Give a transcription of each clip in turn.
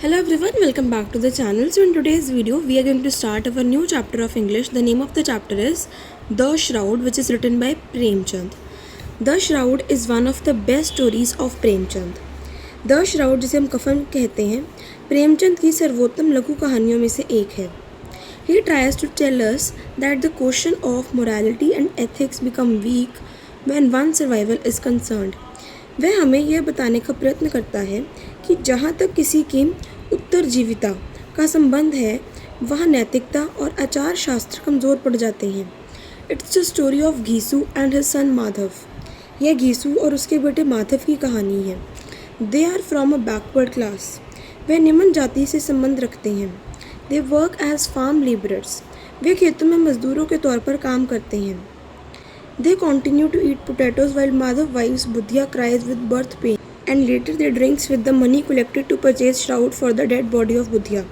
Hello everyone, welcome back to the channel. So in today's video, we are going to start our new chapter of English. The name of the chapter is The Shroud, which is written by Premchand. The Shroud is one of the best stories of Premchand. The Shroud, जिसे हम कफन कहते हैं, प्रेमचंद की सर्वोत्तम लघु कहानियों में से एक है. He tries to tell us that the question of morality and ethics become weak when one's survival is concerned. वह हमें यह बताने का प्रयत्न करता है कि जहाँ तक किसी की उत्तरजीविता का संबंध है वहाँ नैतिकता और आचार शास्त्र कमज़ोर पड़ जाते हैं. It's the story of Ghisu and his son Madhav. यह घीसू और उसके बेटे माधव की कहानी है. They are from a backward class. वे निम्न जाति से संबंध रखते हैं. They work as farm labourers. वे खेतों में मजदूरों के तौर पर काम करते हैं. They continue to eat potatoes while Madhav wife's Budhya cries with birth pain and later they drinks with the money collected to purchase shroud for the dead body of Budhya.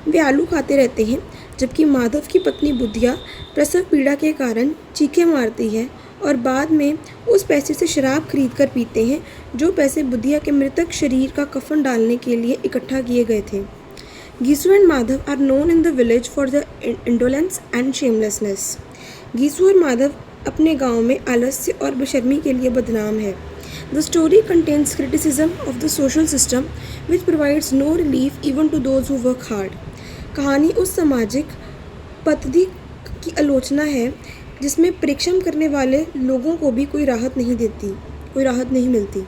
वे आलू खाते रहते हैं जबकि माधव की पत्नी बुधिया प्रसव पीड़ा के कारण चीखें मारती है और बाद में उस पैसे से शराब खरीद कर पीते हैं जो पैसे बुधिया के मृतक शरीर का कफन डालने के लिए इकट्ठा किए गए थे. Ghisu and Madhav are known in the village for the indolence and shamelessness. Ghisu और माधव अपने गांव में आलस्य और बेशर्मी के लिए बदनाम है. The story contains criticism of the social system which provides no relief even to those who work hard. कहानी उस सामाजिक पद्धति की आलोचना है जिसमें परिश्रम करने वाले लोगों को भी कोई राहत नहीं मिलती.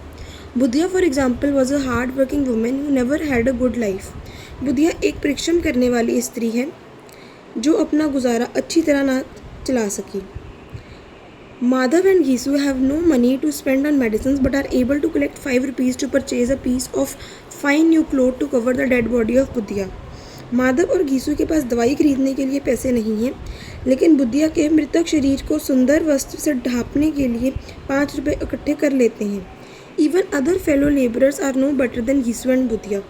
Budhiya for example was a hard working women who never had a good life. Budhiya एक परिश्रम करने वाली स्त्री है जो अपना गुजारा अच्छी तरह ना चला सकी. Madhav and Ghisu have no money to spend on medicines but are able to collect 5 rupees to purchase a piece of fine new cloth to cover the dead body of Budhya. Madhav और घीसू के पास दवाई खरीदने के लिए पैसे नहीं हैं लेकिन बुधिया के मृतक शरीर को सुंदर वस्त्र से ढांपने के लिए 5 रुपये इकट्ठे कर लेते हैं. Even other fellow labourers are no better than Ghisu and Budhiya.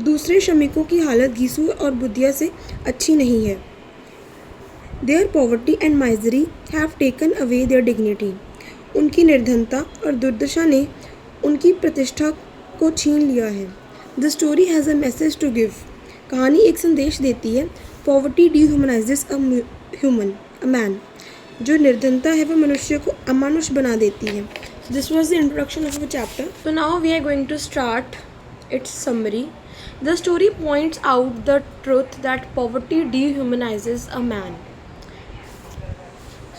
दूसरे श्रमिकों की हालत घीसू और बुधिया से अच्छी नहीं है. Their poverty and misery have taken away their dignity. उनकी निर्धनता और दुर्दशा ने उनकी प्रतिष्ठा को छीन लिया है. The story has a message to give. कहानी एक संदेश देती है. Poverty dehumanizes a man. जो निर्धनता है वह मनुष्य को अमानुष बना देती है. So this was the introduction of the chapter. So now we are going to start its summary. The story points out the truth that poverty dehumanizes a man.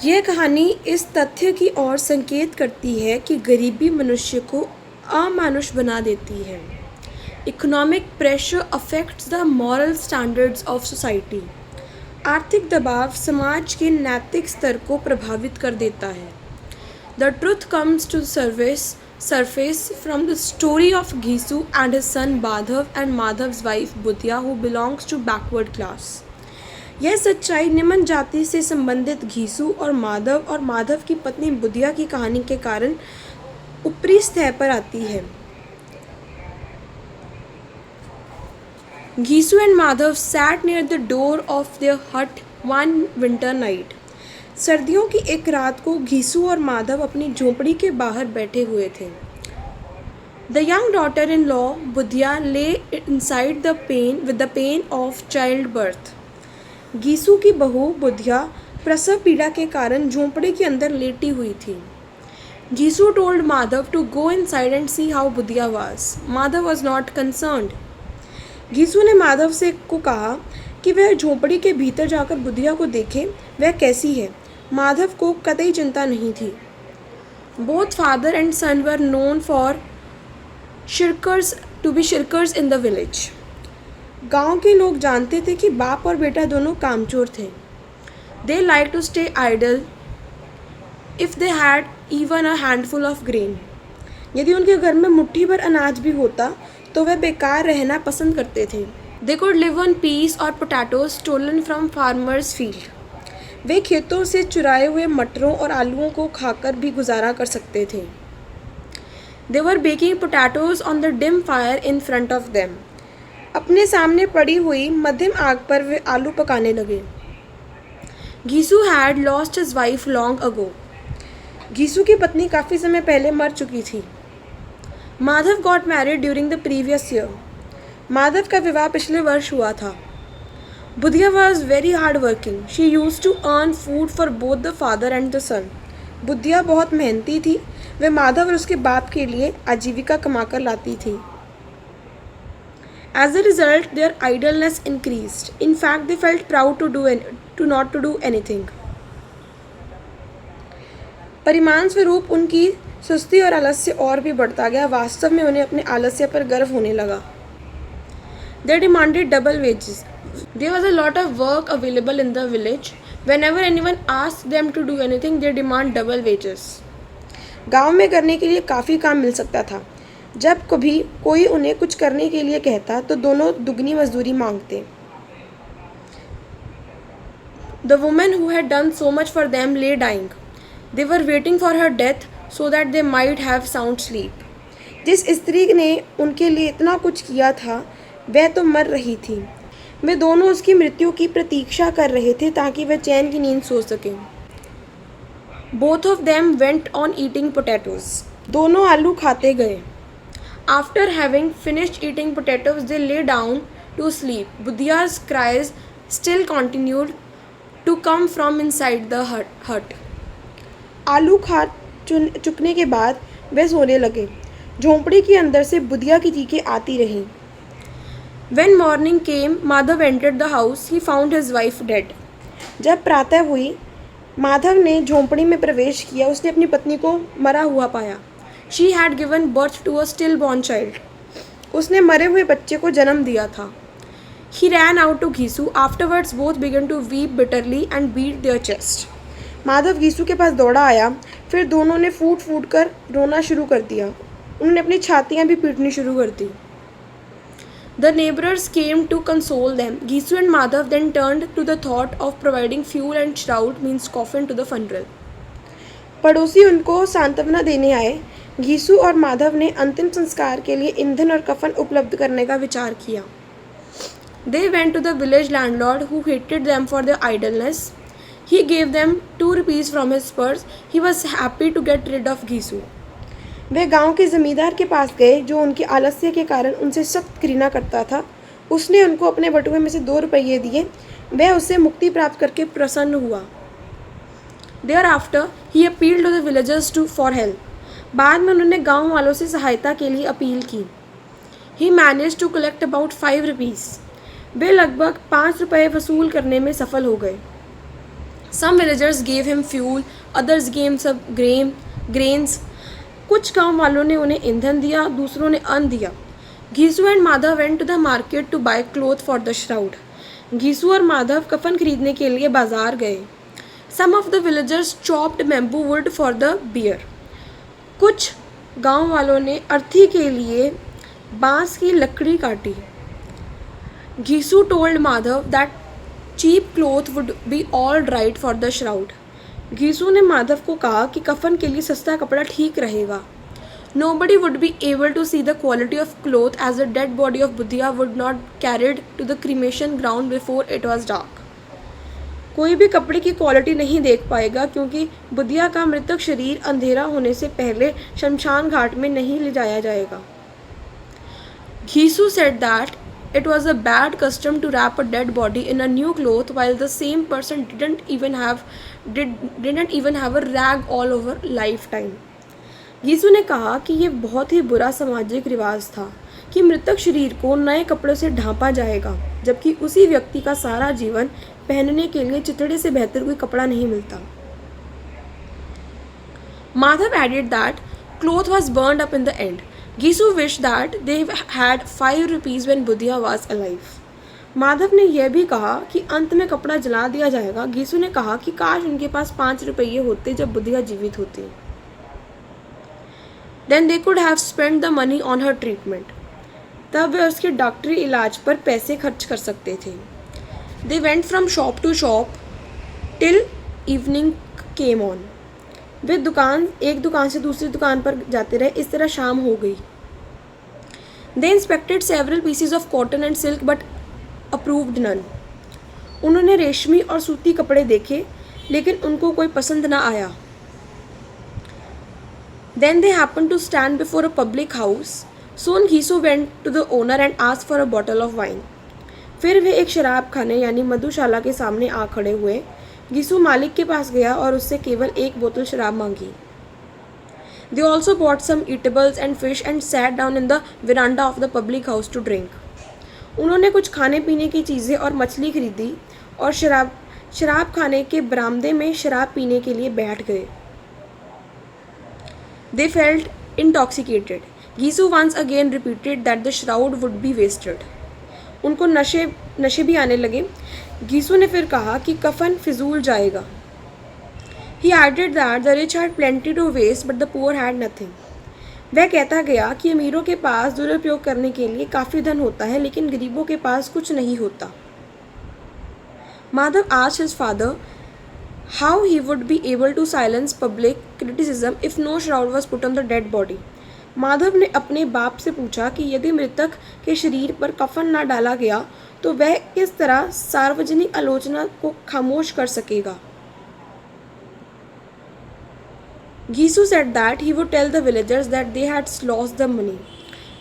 यह कहानी इस तथ्य की ओर संकेत करती है कि गरीबी मनुष्य को अमानुष बना देती है. Economic pressure affects the moral standards of society. आर्थिक दबाव समाज के नैतिक स्तर को प्रभावित कर देता है. The truth comes to surface from the story of Ghisu and his son Madhav and Madhav's wife Budhiya who belongs to backward class. यह सच्चाई निम्न जाति से संबंधित घीसू और माधव की पत्नी बुधिया की कहानी के कारण ऊपरी सतह पर आती है. Ghisu and Madhav sat near the door of their hut one winter night. सर्दियों की एक रात को घीसू और माधव अपनी झोपड़ी के बाहर बैठे हुए थे. The young daughter-in-law Budhiya lay inside with the pain of childbirth. Ghisu की बहू बुधिया प्रसव पीड़ा के कारण झोंपड़े के अंदर लेटी हुई थी. Ghisu told Madhav to go inside and see how Budhiya was. Madhav was not concerned. Ghisu ने माधव से को कहा कि वह झोंपड़ी के भीतर जाकर बुधिया को देखे वह कैसी है. माधव को कतई चिंता नहीं थी. Both father and son were known for shirkers in the village. गांव के लोग जानते थे कि बाप और बेटा दोनों कामचोर थे. They like to stay idle if they had even a handful of grain. यदि उनके घर में मुट्ठी भर अनाज भी होता तो वह बेकार रहना पसंद करते थे. They could live on peas और potatoes stolen from farmers field. वे खेतों से चुराए हुए मटरों और आलूओं को खाकर भी गुजारा कर सकते थे. They were baking potatoes on the dim fire in front of them. अपने सामने पड़ी हुई मध्यम आग पर वे आलू पकाने लगे. Ghisu had lost his wife long ago. Ghisu की पत्नी काफ़ी समय पहले मर चुकी थी. Madhav got married during the previous year. Madhav का विवाह पिछले वर्ष हुआ था। Budhiya was very hard working, she use to earn food for both the father and the son. Budhiya बहुत मेहनती थी, वह माधव और उसके बाप के लिए आजीविका कमाकर लाती थी। As a result, their idleness increased. In fact, they felt proud to not to do anything. परिणाम स्वरूप उनकी सुस्ती और आलस्य और भी बढ़ता गया। वास्तव में उन्हें अपने आलस्य पर गर्व होने लगा। They demanded double wages. There was a lot of work available in the village. Whenever anyone asked them to do anything, they demand double wages. गांव में करने के लिए काफ़ी काम मिल सकता था। जब कभी कोई उन्हें कुछ करने के लिए कहता तो दोनों दुगनी मजदूरी मांगते। The woman who had done so much for them lay dying. They were waiting for her death so that they might have sound sleep. जिस स्त्री ने उनके लिए इतना कुछ किया था वह तो मर रही थी। वे दोनों उसकी मृत्यु की प्रतीक्षा कर रहे थे ताकि वे चैन की नींद सो सकें। Both of them went on eating potatoes. दोनों आलू खाते गए। After having finished eating potatoes, they lay down to sleep. Budhiya's cries still continued to come from inside the hut. आलू खा चुकने के बाद वे सोने लगे। झोंपड़ी के अंदर से बुधिया की चीखें आती रहीं। When morning came, Madhav entered the house. He found his wife dead. जब प्रातः हुई, माधव ने झोंपड़ी में प्रवेश किया। उसने अपनी पत्नी को मरा हुआ पाया। She had given birth to a stillborn child. उसने मरे हुए बच्चे को जन्म दिया था। He ran out to Ghisu. Afterwards, both began to weep bitterly and beat their chest. Madhav गीसू के पास दौड़ा आया। फिर दोनों ने फूट कर रोना शुरू कर दिया। उन्होंने अपनी छातियाँ भी पीटनी शुरू कर दी। The neighbors came to console them. Ghisu and Madhav then turned to the thought of providing fuel and shroud means coffin to the funeral. पड़ोसी उनको सांत्वना देने आए। घीसू और माधव ने अंतिम संस्कार के लिए ईंधन और कफन उपलब्ध करने का विचार किया। They went to the village landlord who hated them for their idleness. He gave them 2 rupees from his purse. He was happy to get rid of Ghisu. वह गांव के जमींदार के पास गए जो उनके आलस्य के कारण उनसे सख्त घृणा करता था। उसने उनको अपने बटुए में से 2 रुपये दिए। वह उससे मुक्ति प्राप्त करके प्रसन्न हुआ। Thereafter, he appealed to the villagers for help. बाद में उन्होंने गांव वालों से सहायता के लिए अपील की। He managed to collect about 5 rupees. वे लगभग 5 रुपये वसूल करने में सफल हो गए। Some villagers gave him fuel, others gave some grains. कुछ गांव वालों ने उन्हें ईंधन दिया, दूसरों ने अन्न दिया। Ghisu and Madhav went to the market to buy cloth for the shroud. Ghisu और माधव कफन खरीदने के लिए बाजार गए. Some of the villagers chopped bamboo wood for the bier. कुछ गांव वालों ने अर्थी के लिए बांस की लकड़ी काटी. Ghisu told Madhav that cheap cloth would be all right for the shroud. Ghisu ने माधव को कहा कि कफन के लिए सस्ता कपड़ा ठीक रहेगा. Nobody would be able to see the quality of cloth as the dead body of Budhiya would not carried to the cremation ground before it was dark. कोई भी कपड़े की क्वालिटी नहीं देख पाएगा क्योंकि बुधिया का मृतक शरीर अंधेरा होने से पहले शमशान घाट में नहीं ले जाया जाएगा. Ghisu said that it was a bad custom to wrap a dead body in a new cloth while the same person didn't even have a rag all over lifetime. Ghisu ने कहा कि यह बहुत ही बुरा सामाजिक रिवाज था कि मृतक शरीर को नए कपड़ों से ढांपा जाएगा जबकि उसी व्यक्ति का सारा जीवन पहनने के लिए चिथड़े से बेहतर कोई कपड़ा नहीं मिलता. Madhav added that cloth was burned up in the end. Ghisu wished that they had 5 rupees when Budhiya was alive. Madhav ने यह भी कहा कि अंत में कपड़ा जला दिया जाएगा. घीसू ने कहा कि काश उनके पास 5 रुपये होते जब बुधिया जीवित होती. Then they could have spent the money on her treatment. तब वे उसके डॉक्टरी इलाज पर पैसे खर्च कर सकते थे. They went from shop to shop till evening came on. वे एक दुकान से दूसरी दुकान पर जाते रहे. इस तरह शाम हो गई. They inspected several pieces of cotton and silk but approved none. उन्होंने रेशमी और सूती कपड़े देखे लेकिन उनको कोई पसंद न आया. Then they happened to stand before a public house, Soon Gisu went to the owner and asked for a bottle of wine. फिर वे एक शराब खाने यानी मधुशाला के सामने आ खड़े हुए। गीसू मालिक के पास गया और उससे केवल एक बोतल शराब मांगी। They also bought some eatables and fish and sat down in the veranda of the public house to drink. उन्होंने कुछ खाने पीने की चीज़ें और मछली खरीदी और शराब खाने के बरामदे में शराब पीने के लिए बैठ गए। They felt intoxicated. Gisu once again repeated that the shroud would be wasted. उनको नशे भी आने लगे। गीसू ने फिर कहा कि कफन फिजूल जाएगा। He added that the rich had plenty to waste but the poor had nothing. वह कहता गया कि अमीरों के पास दुरुपयोग करने के लिए काफ़ी धन होता है लेकिन गरीबों के पास कुछ नहीं होता। Madhav asked his father how he would be able to silence public criticism if no shroud was put on the dead body. Madhav ने अपने बाप से पूछा कि यदि मृतक के शरीर पर कफन न डाला गया तो वह किस तरह सार्वजनिक आलोचना को खामोश कर सकेगा। गीसू said that he would tell the villagers that they had lost the money.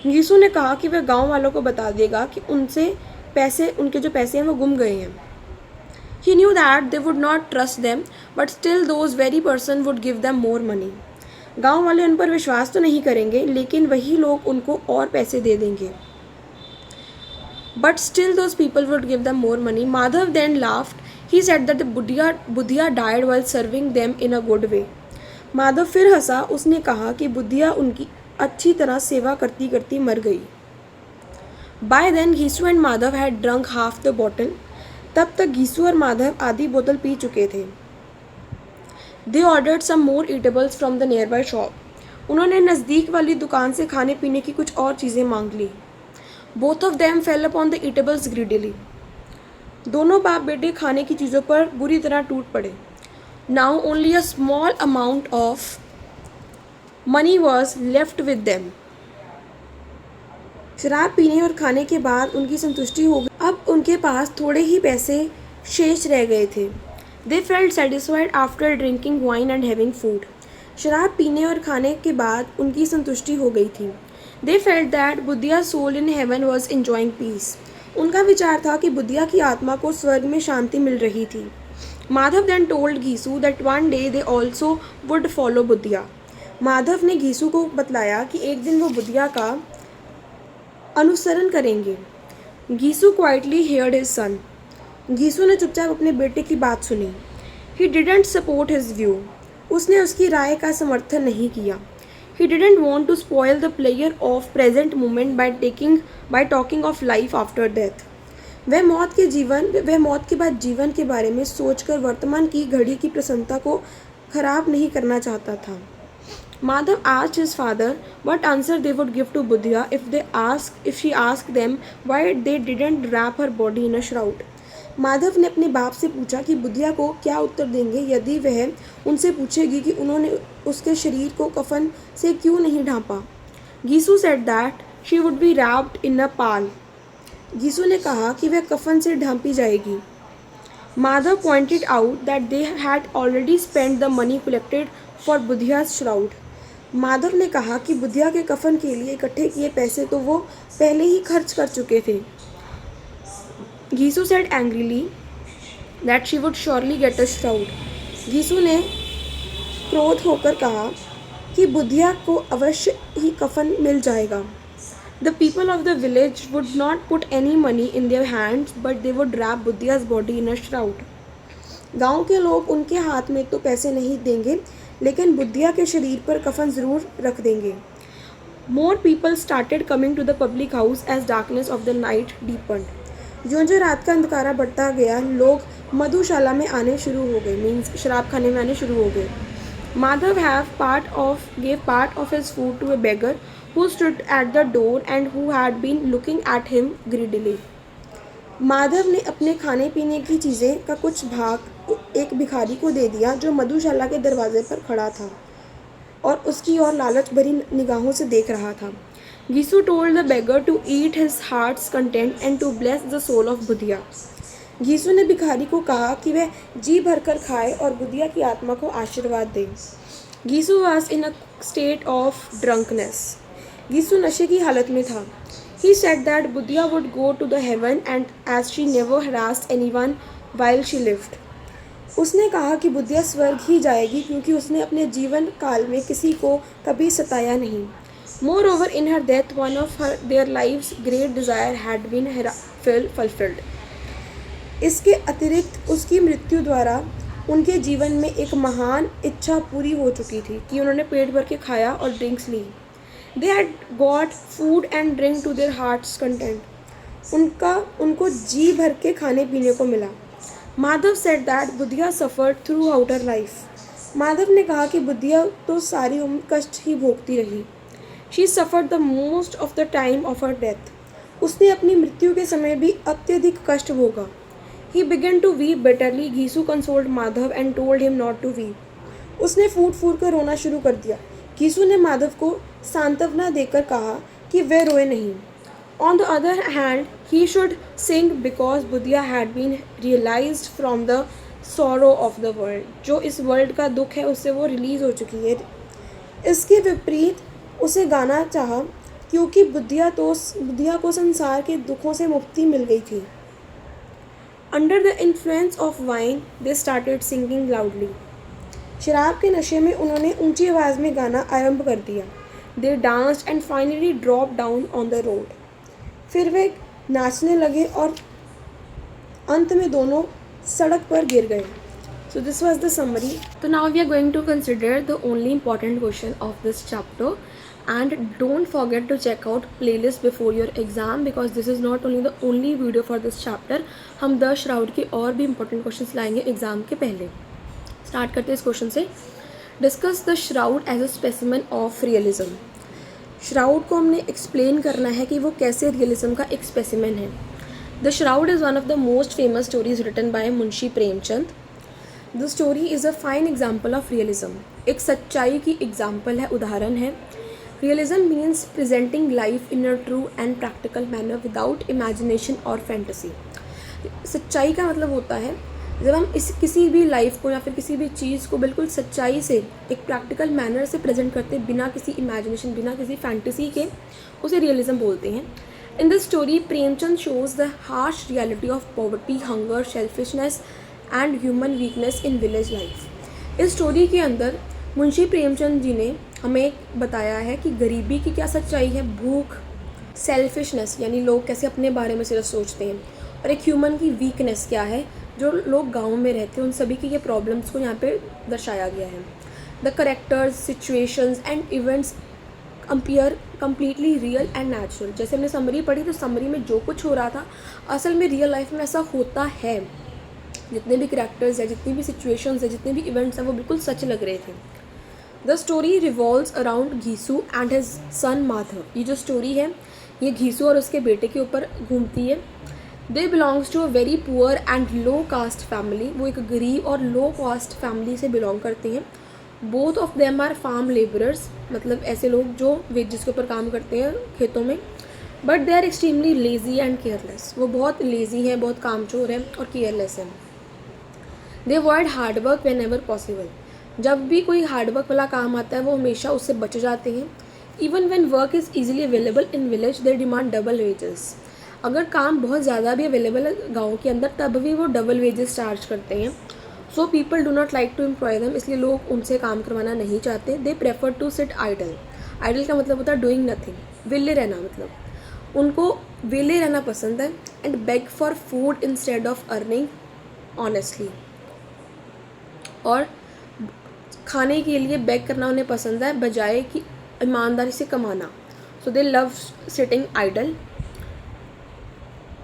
गीसू ने कहा कि वह गांव वालों को बता देगा कि उनके जो पैसे हैं वो गुम गए हैं। He knew that they would not trust them, but still those very person would give them more money. गांव वाले उन पर विश्वास तो नहीं करेंगे लेकिन वही लोग उनको और पैसे दे देंगे। But still those people would give them more money. Madhav then laughed. He said that the बुद्धिया died while serving them in a good way. Madhav फिर हंसा। उसने कहा कि बुद्धिया उनकी अच्छी तरह सेवा करती करती मर गई। By then Gisu and Madhav had drunk half the bottle. तब तक गीसू और माधव आधी बोतल पी चुके थे। They ordered some more eatables from the nearby shop. उन्होंने नज़दीक वाली दुकान से खाने पीने की कुछ और चीज़ें मांग ली। Both of them fell upon the eatables greedily. दोनों बाप बेटे खाने की चीज़ों पर बुरी तरह टूट पड़े। Now only a small amount of money was left with them. शराब पीने और खाने के बाद उनकी संतुष्टि हो गई। अब उनके पास थोड़े ही पैसे शेष रह गए थे। They felt satisfied after drinking wine and having food. शराब पीने और खाने के बाद उनकी संतुष्टि हो गई थी। They felt that बुद्धिया's soul in heaven was enjoying peace. उनका विचार था कि बुद्धिया की आत्मा को स्वर्ग में शांति मिल रही थी। Madhav then told Gisu that one day they also would follow बुद्धिया. माधव ने गीसू को बतलाया कि एक दिन वो बुद्धिया का अनुसरण करेंगे। Ghisu quietly heard his son. Ghisu ने चुपचाप अपने बेटे की बात सुनी। He didn't support his view. उसने उसकी राय का समर्थन नहीं किया। He didn't want to spoil the player of present moment by talking of life after death. वह मौत के बाद जीवन के बारे में सोचकर वर्तमान की घड़ी की प्रसन्नता को खराब नहीं करना चाहता था। Madhav asked his father what answer they would give to Buddhya if she asked them why they didn't wrap her body in a shroud. Madhav ने अपने बाप से पूछा कि बुद्धिया को क्या उत्तर देंगे यदि वह उनसे पूछेगी कि उन्होंने उसके शरीर को कफन से क्यों नहीं ढांपा। गीसू said that she would be wrapped in a pall. गीसू ने कहा कि वह कफन से ढांपी जाएगी। Madhav pointed out that they had already spent the money collected for Buddhiya's shroud. Madhav ने कहा कि बुद्धिया के कफन के लिए इकट्ठे किए पैसे तो वो पहले ही खर्च कर चुके थे। गीसू said angrily that she would surely get a shroud. गीसू ने क्रोध होकर कहा कि बुद्धिया को अवश्य ही कफन मिल जाएगा। The people of the village would not put any money in their hands, but they would wrap बुद्धिया's body in a shroud. गांव के लोग उनके हाथ में तो पैसे नहीं देंगे लेकिन बुद्धिया के शरीर पर कफन ज़रूर रख देंगे। More people started coming to the public house as darkness of the night deepened. जो रात का अंधकारा बढ़ता गया लोग मधुशाला में आने शुरू हो गए मीन्स शराब खाने में आने शुरू हो गए। Madhav gave part of his food to a beggar who stood at the door and who had been looking at him greedily. Madhav ने अपने खाने पीने की चीज़ें का कुछ भाग एक भिखारी को दे दिया जो मधुशाला के दरवाजे पर खड़ा था और उसकी ओर लालच भरी निगाहों से देख रहा था। गीसू told the beggar to eat his heart's content and to bless the soul of बुद्धिया. गीसू ने भिखारी को कहा कि वह जी भरकर खाए और बुद्धिया की आत्मा को आशीर्वाद दे। गीसू was in a state of drunkenness. गीसू नशे की हालत में था. He said that Budhya would go to the heaven and as she never harassed anyone while she lived. उसने कहा कि बुद्धिया स्वर्ग ही जाएगी क्योंकि उसने अपने जीवन काल में किसी को कभी सताया नहीं. Moreover, in her death, one of their lives' great desire had been fulfilled. इसके अतिरिक्त उसकी मृत्यु द्वारा उनके जीवन में एक महान इच्छा पूरी हो चुकी थी कि उन्होंने पेट भर के खाया और ड्रिंक्स ली. They had got food and drink to their heart's content. उनको जी भर के खाने पीने को मिला. माधव said that बुद्धिया suffered throughout her life. Madhav ने कहा कि बुद्धिया तो सारी उम्र कष्ट ही भोगती रही. She suffered the most of the time of her death. उसने अपनी मृत्यु के समय भी अत्यधिक कष्ट भोगा. He began to weep bitterly. Ghisu consoled Madhav and told him not to weep. उसने फूट फूट कर रोना शुरू कर दिया. घीसू ने माधव को सांत्वना देकर कहा कि वह रोए नहीं. On the other hand, he should sing because बुद्धिया had been realized from the sorrow of the world. जो इस वर्ल्ड का दुख है उससे वो रिलीज़ हो चुकी है. इसके विपरीत उसे गाना चाहा क्योंकि बुद्धिया को संसार के दुखों से मुक्ति मिल गई थी. Under the influence of wine, they started singing loudly. शराब के नशे में उन्होंने ऊंची आवाज़ में गाना आरंभ कर दिया. They danced and finally dropped down on the road. फिर वे नाचने लगे और अंत में दोनों सड़क पर गिर गए. So this was the summary. So now we are going to consider the only important question of this chapter. And don't forget to check out playlist before your exam because this is not only the only video for this chapter. हम 10 shroud के और भी important questions लाएंगे exam के पहले. Start करते हैं इस क्वेश्चन से. Discuss the shroud as a specimen of realism. Shroud को हमने एक्सप्लेन करना है कि वो कैसे रियलिज्म का एक स्पेसिमन है. The shroud is one of the most famous stories written by Munshi Premchand. The story is a fine example of realism. एक सच्चाई की एग्जाम्पल है, उदाहरण है. Realism means presenting life in a true and practical manner without imagination और fantasy. सच्चाई का मतलब होता है जब हम किसी भी लाइफ को या फिर किसी भी चीज़ को बिल्कुल सच्चाई से एक प्रैक्टिकल मैनर से प्रेजेंट करते बिना किसी इमेजिनेशन, बिना किसी फैंटेसी के, उसे रियलिज्म बोलते हैं. In this story Premchand shows the harsh reality of poverty, hunger, selfishness and human weakness in village life. इस स्टोरी के अंदर मुंशी प्रेमचंद जी ने हमें बताया है कि गरीबी की क्या सच्चाई है, भूख, सेल्फिशनेस यानी लोग कैसे अपने बारे में सिर्फ सोचते हैं, और एक ह्यूमन की वीकनेस क्या है, जो लोग गाँव में रहते हैं उन सभी की ये प्रॉब्लम्स को यहाँ पे दर्शाया गया है. The characters, situations and events compare completely real and natural. जैसे हमने समरी पढ़ी तो समरी में जो कुछ हो रहा था असल में रियल लाइफ में ऐसा होता है. जितने भी करेक्टर्स हैं, जितनी भी सिचुएशंस हैं, जितने भी इवेंट्स हैं, वो बिल्कुल सच लग रहे थे. The story revolves around Ghisu and his son Madhav. ये जो स्टोरी है ये घीसू और उसके बेटे के ऊपर घूमती है. They belongs to a very poor and low caste family. वो एक गरीब और लो कास्ट फैमिली से बिलोंग करते हैं. Both of them are farm labourers, मतलब ऐसे लोग जो वेजेस के ऊपर काम करते हैं खेतों में. But they are extremely lazy and careless. वो बहुत लेजी हैं, बहुत कामचोर हैं और केयरलेस हैं. दे avoid hard work when ever possible. जब भी कोई हार्ड वर्क वाला काम आता है वो हमेशा उससे बच जाते हैं. Even when work is easily available in village they demand double wages. अगर काम बहुत ज़्यादा भी अवेलेबल है गाँव के अंदर तब भी वो डबल वेजेस चार्ज करते हैं. So people do not like to employ them. इसलिए लोग उनसे काम करवाना नहीं चाहते. They prefer to sit idle. Idle का मतलब होता है डूइंग नथिंग, वेले रहना. मतलब उनको वेले रहना पसंद है. And bag for food instead of earning honestly. और खाने के लिए बेग करना उन्हें पसंद है बजाय कि ईमानदारी से कमाना. So they love sitting idle.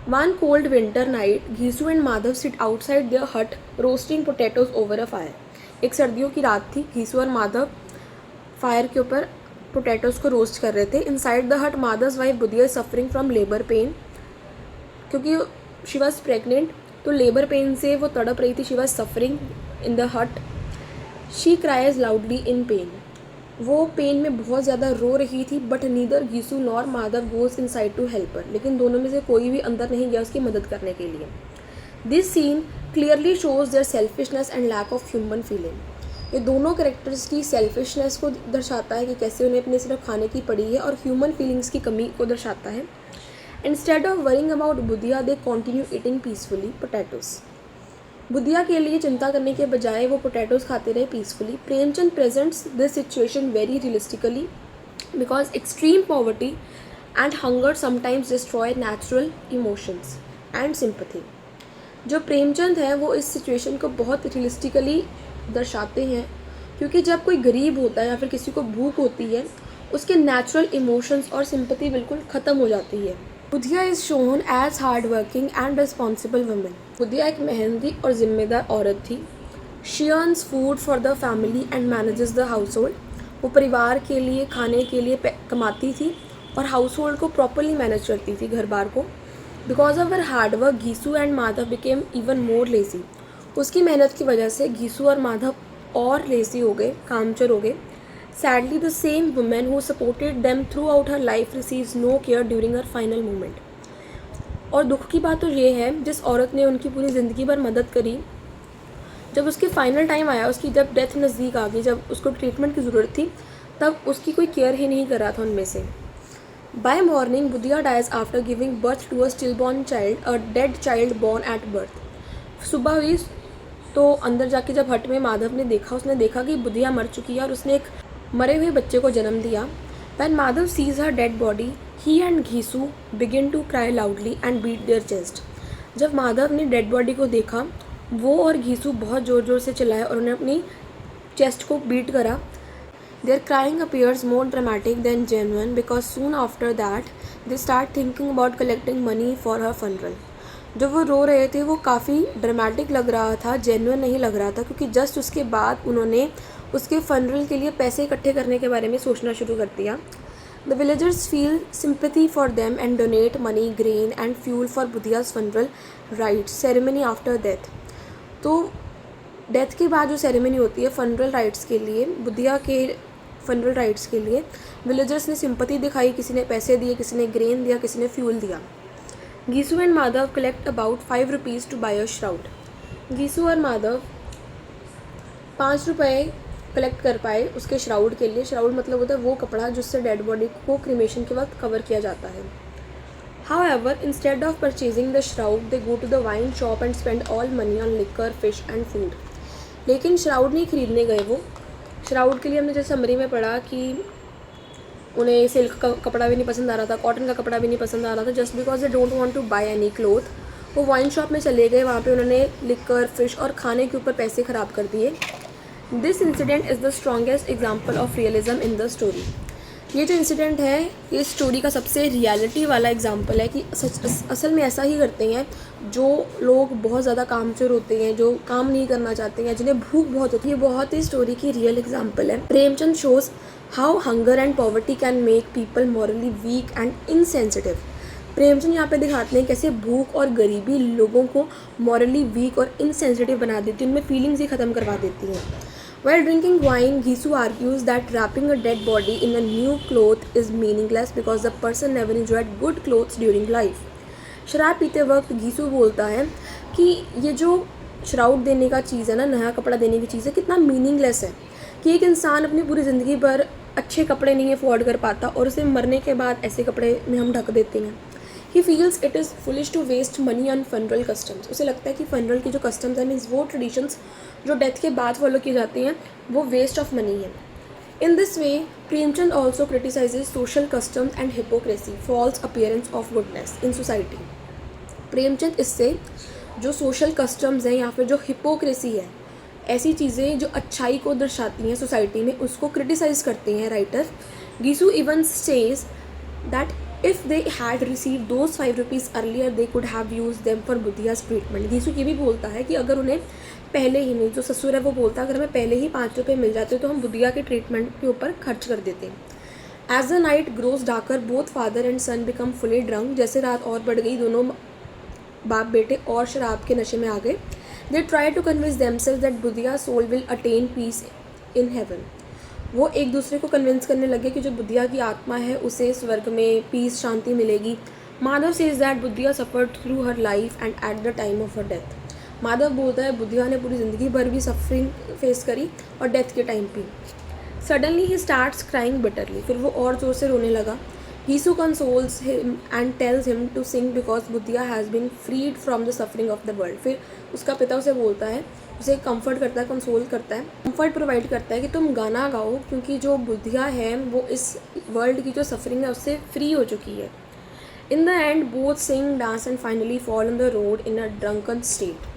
One cold winter night, Ghisu and Madhav sit outside their hut roasting potatoes over a fire. एक सर्दियों की रात थी. घीसू और माधव फायर के ऊपर पोटैटोज को रोस्ट कर रहे थे. Inside the hut Madhav's wife Budhiya suffering from labour pain. क्योंकि शी वॉज प्रेगनेंट तो लेबर पेन से वो तड़प रही थी. She was suffering in the hut. She cries loudly in pain. वो पेन में बहुत ज़्यादा रो रही थी. But neither Ghisu nor Madhav goes inside to help her. लेकिन दोनों में से कोई भी अंदर नहीं गया उसकी मदद करने के लिए. This scene clearly shows their selfishness and lack of human feeling. ये दोनों कैरेक्टर्स की सेल्फिशनेस को दर्शाता है कि कैसे उन्हें अपने सिर्फ खाने की पड़ी है, और ह्यूमन फीलिंग्स की कमी को दर्शाता है. Instead of worrying about Budhiya they continue eating peacefully potatoes. Budhiya के लिए चिंता करने के बजाय वो पोटैटोज खाते रहे peacefully. Premchand presents this situation very realistically because extreme poverty and hunger sometimes destroy natural emotions and sympathy. जो प्रेमचंद है वो इस सिचुएशन को बहुत रियलिस्टिकली दर्शाते हैं, क्योंकि जब कोई गरीब होता है या फिर किसी को भूख होती है, उसके नेचुरल इमोशंस और सिंपथी बिल्कुल ख़त्म हो जाती है. Budhiya is shown as hard working and responsible women. Budhiya एक मेहनती और जिम्मेदार औरत थी. She earns food for the family and manages the household. वो परिवार के लिए खाने के लिए कमाती थी और हाउस होल्ड को प्रॉपरली मैनेज करती थी, घर बार को. Because of her hard work Ghisu and Madhav became even more lazy. उसकी मेहनत की वजह से घीसू और माधव और लेजी हो गए, कामचोर हो गए. Sadly the same women who supported them throughout her life receives no care during her final moment. और दुख की बात तो ये है, जिस औरत ने उनकी पूरी ज़िंदगी भर मदद करी, जब उसकी फ़ाइनल टाइम आया, उसकी जब डेथ नज़दीक आ गई, जब उसको ट्रीटमेंट की ज़रूरत थी, तब उसकी कोई केयर ही नहीं कर रहा था उनमें से. By morning Budhiya dies after giving birth to a still born child, a dead child born at birth. सुबह हुई तो अंदर जाके जब हट में माधव ने देखा, उसने देखा कि बुधिया मर चुकी है और उसने एक मरे हुए बच्चे को जन्म दिया. When Madhav sees her dead body he and Ghisu begin to cry loudly and beat their chest. जब माधव ने डेड बॉडी को देखा, वो और घीसू बहुत ज़ोर ज़ोर से चिल्लाए और उन्हें अपनी चेस्ट को बीट करा. Their crying appears more dramatic than genuine because soon after that they start thinking about collecting money for her funeral. जो वो रो रहे थे वो काफ़ी ड्रामेटिक लग रहा था, जेन्युइन नहीं लग रहा था, क्योंकि जस्ट उसके बाद उन्होंने उसके फनरल के लिए पैसे इकट्ठे करने के बारे में सोचना शुरू कर दिया. The villagers feel sympathy for them and donate money, grain and fuel for बुधिया's funeral rites ceremony after death. तो डेथ के बाद जो सेरेमनी होती है फनरल राइट्स के लिए, बुधिया के फनरल राइट्स के लिए विलेजर्स ने सिंपैथी दिखाई. किसी ने पैसे दिए, किसी ने ग्रेन दिया, किसी ने फ्यूल दिया. Ghisu and Madhav collect about 5 rupees to buy a shroud. Ghisu और माधव 5 रुपये कलेक्ट कर पाए उसके श्राउड के लिए. श्राउड मतलब होता है वो कपड़ा जिससे डेड बॉडी को क्रीमेशन के वक्त कवर किया जाता है. However, instead of purchasing the shroud, they go to the wine shop and spend all money on liquor, fish and food. लेकिन श्राउड नहीं खरीदने गए वो. श्राउड के लिए हमने जैसे समरी में पढ़ा कि उन्हें सिल्क का कपड़ा भी नहीं पसंद आ रहा था, कॉटन का कपड़ा भी नहीं पसंद आ रहा था. Just because they don't want to buy any cloth, वो वाइन शॉप में चले गए. वहाँ पे उन्होंने लिकर, फिश और खाने के ऊपर पैसे ख़राब कर दिए. This incident is the strongest example of realism in the story. ये जो इंसिडेंट है ये स्टोरी का सबसे रियलिटी वाला एग्जाम्पल है कि असल में ऐसा ही करते हैं जो लोग बहुत ज़्यादा कामचोर होते हैं, जो काम नहीं करना चाहते हैं, जिन्हें भूख बहुत होती है. ये बहुत ही स्टोरी की रियल एग्जाम्पल है. Premchand shows how hunger and poverty can make people morally weak and insensitive. Premchand यहाँ पे दिखाते हैं कैसे भूख और गरीबी लोगों को मॉरली वीक और इनसेंसिटिव बना देती है, उनमें फीलिंग्स ही ख़त्म करवा देती हैं. While drinking wine, Ghisu argues that wrapping a dead body in a new cloth is meaningless because the person never enjoyed good clothes during life. शराब पीते वक्त घीसू बोलता है कि ये जो श्राउड देने का चीज़ है ना, नया कपड़ा देने की चीज़ है, कितना मीनिंगलेस है कि एक इंसान अपनी पूरी ज़िंदगी भर अच्छे कपड़े नहीं अफोर्ड कर पाता और उसे मरने के बाद ऐसे कपड़े में हम ढक देते हैं. He feels it is foolish to waste money on funeral customs. उसे लगता है कि फनरल की जो कस्टम्स हैं, मीन्स वो ट्रेडिशंस जो डेथ के बाद फॉलो किए जाते हैं, वो वेस्ट ऑफ मनी है. In this way Premchand also criticises social customs and hypocrisy, false appearance of goodness in society. Premchand इससे जो सोशल कस्टम्स हैं या फिर जो हिपोक्रेसी है, ऐसी चीज़ें जो अच्छाई को दर्शाती हैं सोसाइटी में, उसको क्रिटिसाइज़ करते हैं writer. Ghisu even says that if they had received those 5 rupees earlier they could have used them for बुधिया's treatment. Ghisu ये भी बोलता है कि अगर उन्हें पहले ही नहीं, जो ससुर है वो बोलता है अगर हमें पहले ही 5 रुपये मिल जाते तो हम बुधिया के ट्रीटमेंट के ऊपर खर्च कर देते. As the night grows darker both father and son become fully drunk. जैसे रात और बढ़ गई, दोनों बाप बेटे और शराब के नशे में आ गए. They try to convince themselves that Budhiya soul will attain peace in heaven. वो एक दूसरे को कन्विंस करने लगे कि जो बुधिया की आत्मा है उसे स्वर्ग में पीस, शांति मिलेगी. Madhav says that Budhiya suffered through her life and at the time of her death. Madhav बोलता है बुद्धिया ने पूरी ज़िंदगी भर भी सफरिंग फेस करी और डेथ के टाइम भी। Suddenly he starts crying bitterly, फिर वो और ज़ोर से रोने लगा। Gisu consoles him and tells him to sing because बुद्धिया has been freed from the suffering of the world। फिर उसका पिता उसे बोलता है, उसे कंफर्ट करता है, कंसोल करता है, कंफर्ट प्रोवाइड करता है कि तुम गाना गाओ क्योंकि जो बुद्धिया है वो इस वर्ल्ड की जो सफरिंग है उससे फ्री हो चुकी है। In the end both sing dance and finally fall on the road in a drunken state.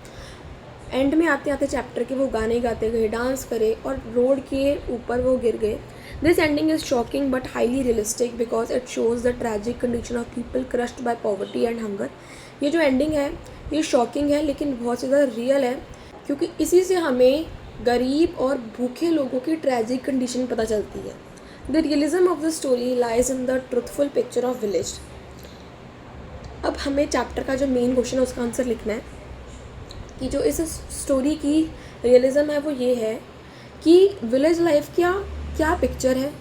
And में आते आते चैप्टर के वो गाने गाते गए, डांस करे और रोड के ऊपर वो गिर गए। This ending is shocking but highly realistic because it shows the tragic condition of people crushed bye poverty and hunger. ये जो एंडिंग है ये शॉकिंग है लेकिन बहुत ज़्यादा रियल है, क्योंकि इसी से हमें गरीब और भूखे लोगों की ट्रैजिक कंडीशन पता चलती है। The realism of the story lies in the truthful picture of village. अब हमें चैप्टर का जो मेन क्वेश्चन है उसका आंसर लिखना है कि जो इस स्टोरी की रियलिज़म है वो ये है कि विलेज लाइफ क्या पिक्चर है,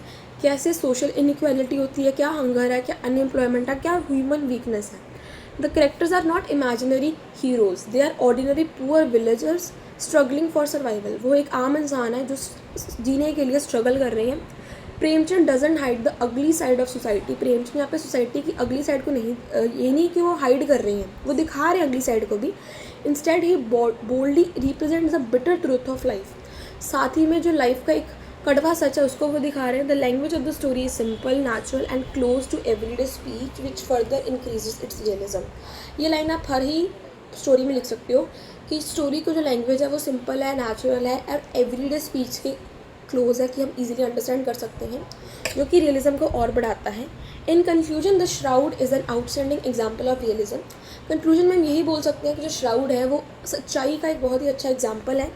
कैसे सोशल इनइक्वालिटी होती है, क्या हंगर है, क्या अनएम्प्लॉयमेंट है, क्या ह्यूमन वीकनेस है। The characters are not imaginary heroes, they are ordinary poor villagers struggling for survival. वो एक आम इंसान है जो जीने के लिए स्ट्रगल कर रहे हैं। Premchand doesn't hide the ugly side of society. Premchand यहाँ पे सोसाइटी की अगली साइड को नहीं, ये नहीं कि वो हाइड कर रहे हैं, वो दिखा रहे हैं अगली साइड को भी। Instead he boldly represent the bitter truth of life. साथ ही में जो लाइफ का एक कड़वा सच है उसको वो दिखा रहे हैं। The language of the story is simple, natural and close to everyday speech which further increases its realism. ये लाइन आप हर ही स्टोरी में लिख सकते हो कि स्टोरी को जो लैंग्वेज है वो सिंपल है, नेचुरल है और एवरीडे स्पीच के क्लोज है कि हम इजीली अंडरस्टैंड कर सकते हैं, जो कि रियलिज्म को और बढ़ाता है। In conclusion the shroud is an outstanding example of realism. Conclusion में हम यही बोल सकते हैं कि जो श्राउड है वो सच्चाई का एक बहुत ही अच्छा एग्जाम्पल है।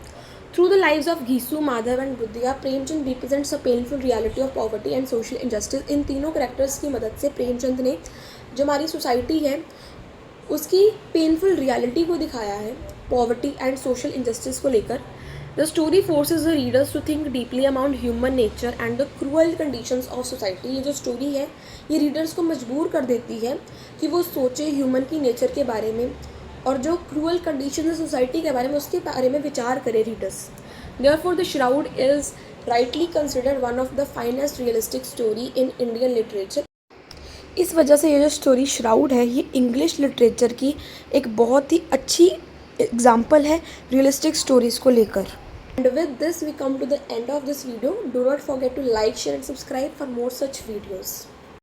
Through the lives of Ghisu, Madhav and Budhiya, Premchand represents a painful reality of poverty and social injustice. इन तीनों करेक्टर्स की मदद से प्रेमचंद ने जो हमारी सोसाइटी है उसकी पेनफुल रियलिटी को दिखाया है, पॉवर्टी एंड सोशल इंजस्टिस को लेकर। The story forces the readers to think deeply about human nature and the cruel conditions of society। ये जो स्टोरी है ये रीडर्स को मजबूर कर देती है कि वो सोचे ह्यूमन की नेचर के बारे में और जो क्रूअल कंडीशन है सोसाइटी के बारे में उसके बारे में विचार करे readers. Therefore the Shroud is rightly considered one of the finest realistic story in Indian literature। इस वजह से ये जो स्टोरी श्राउड है ये इंग्लिश लिटरेचर की एक बहुत ही अच्छी एग्जाम्पल है रियलिस्टिक स्टोरीज़ को लेकर। And with this we come to the end of this video. Do not forget to like, share and subscribe for more such videos.